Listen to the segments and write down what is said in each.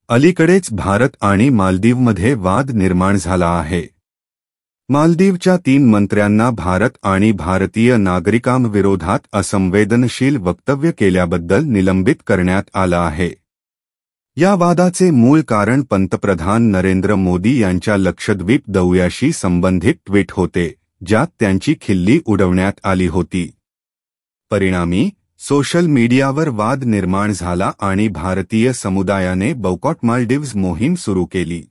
अलीकडेच भारत आणि मालदीवमध्ये वाद निर्माण झाला आहे। मालदीवच्या 3 मंत्र्यांना भारत आणि भारतीय नागरिकांविरोधात असंवेदनशील वक्तव्य केल्याबद्दल निलंबित करण्यात आलं आहे। या वादाचे मूळ कारण पंतप्रधान नरेंद्र मोदी यांच्या लक्षद्वीप दौऱ्याशी संबंधित ट्विट होते, ज्यात त्यांची खिल्ली उडवण्यात आली होती। परिणामी सोशल मीडियावर वाद निर्माण झाला आणि भारतीय समुदायाने बॉयकॉट मालदीव्स मोहीम सुरू केली।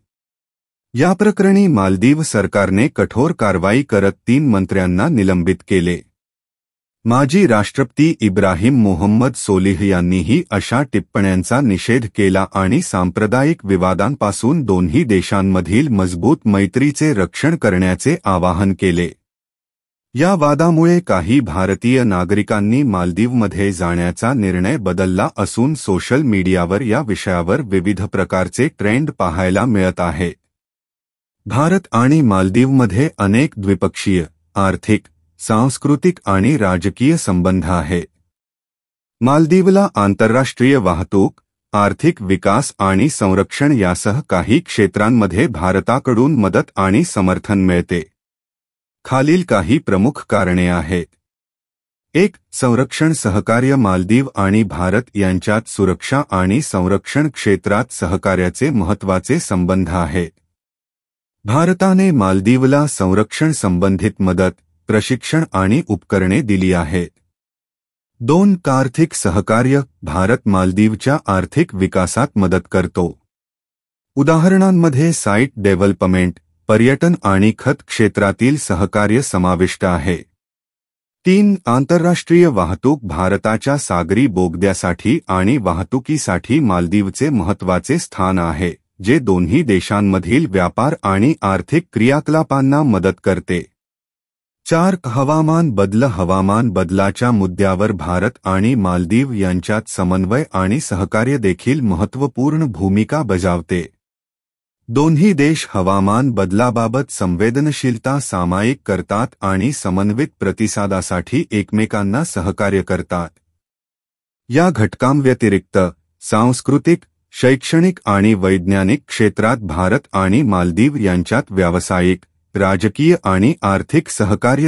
या प्रकरणी मालदीव सरकारने कठोर कारवाई करत 3 मंत्र्यांना निलंबित केले। माजी राष्ट्रपती इब्राहिम मोहम्मद सोलिह यांनीही अशा टिप्पण्यांचा निषेध केला आणि सांप्रदायिक विवादांपासून दोन्ही देशांमधील मजबूत मैत्रीचे रक्षण करण्याचे आवाहन केले। या वादामुळे काही भारतीय नागरिकांनी मालदीवमध्ये जाण्याचा निर्णय बदलला असून सोशल मीडियावर या विषयावर विविध प्रकारचे ट्रेंड पाहायला मिळत आहेत। भारत आणि मालदीवमध्ये अनेक द्विपक्षीय, आर्थिक, सांस्कृतिक आणि राजकीय संबंध आहेत। मालदीवला आंतरराष्ट्रीय वाहतूक, आर्थिक विकास आणि संरक्षण यासह काही क्षेत्रांमध्ये भारताकडून मदत आणि समर्थन मिळते। खालील काही प्रमुख कारणे आहेत। 1. संरक्षण सहकार्य मालदीव आणि भारत यांच्यात सुरक्षा आणि संरक्षण क्षेत्रात सहकार्याचे महत्त्वाचे संबंध आहेत। भारताने मालदीवला संरक्षण संबंधित मदत, प्रशिक्षण आणि उपकरणे दिली आहेत। 2. आर्थिक सहकार्य भारत मालदीवच्या आर्थिक विकासात मदत करतो। उदाहरणांमध्ये साइट डेव्हलपमेंट, पर्यटन आणि खत क्षेत्रातील सहकार्य समाविष्ट आहे। 3. आंतरराष्ट्रीय वाहतूक भारताच्या सागरी बोगद्यासाठी आणि वाहतुकीसाठी मालदीवचे महत्त्वाचे स्थान आहे, जे दोन्ही देशांमधील व्यापार आणि आर्थिक क्रियाकलापांना मदत करते। 4. हवामान बदलाच्या मुद्द्यावर भारत आणि मालदीव यांच्यात समन्वय आणि सहकार्य देखील महत्त्वपूर्ण भूमिका बजावते। दोन्ही देश हवामान बदलाबाबत संवेदनशीलता सामायिक करतात आणि समन्वित प्रतिसादासाठी एकमेकांना सहकार्य करतात। या घटकांव्यतिरिक्त सांस्कृतिक, शैक्षणिक आणि वैज्ञानिक क्षेत्रात भारत आणि मालदीव यांच्यात व्यावसायिक, राजकीय आणि आर्थिक सहकार्य